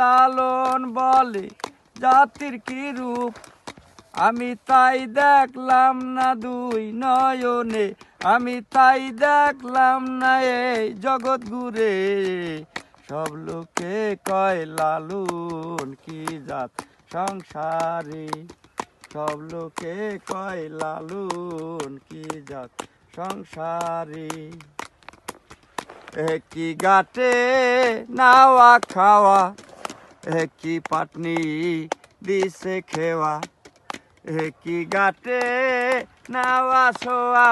লালন বলে জাতির কি রূপ, আমি তাই দেখলাম না দুই নয়নে, আমি তাই দেখলাম না এই জগৎ ঘুরে। সব লোকে কয় লালন কি জাত সংসারে, সব লোকে কয় লালন কি জাত সংসারে। একই গাটে নাওয়া খাওয়া, একই পাটনি দিছে খেওয়া, একই গাটে নাওয়া ছোয়া,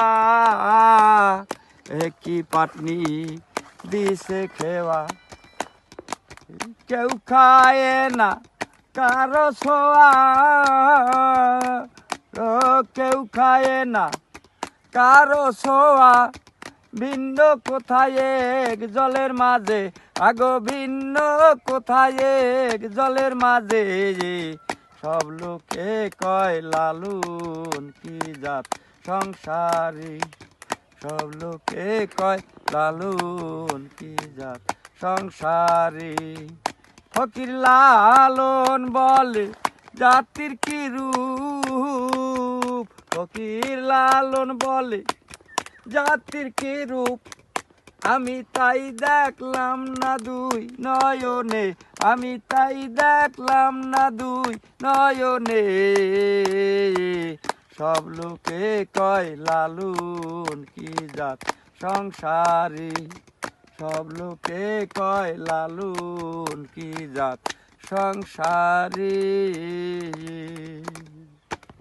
একই পাটনি দিছে খেওয়া। কেউ খায় না কারো ছোয়া, কেউ খায় না কারো ছোয়া, ভিন্ন কোথায় এক জলের মাঝে, আগো ভিন্ন কোথায় এক জলের মাঝে। সব লোকে কয় লালন কি জাত সংসারে, সব লোকে কয় লালন কি জাত সংসারে। ফকির লালন বলে জাতির কি রূপ, ফকির লালন বলে জাতির কি রূপ, আমি তাই দেখলাম না দুই নয়নে, আমি তাই দেখলাম না দুই নয়নে। সব লোকে কয় লালন কি জাত সংসারে, সব লোকে কয় লালন কি জাত সংসারে।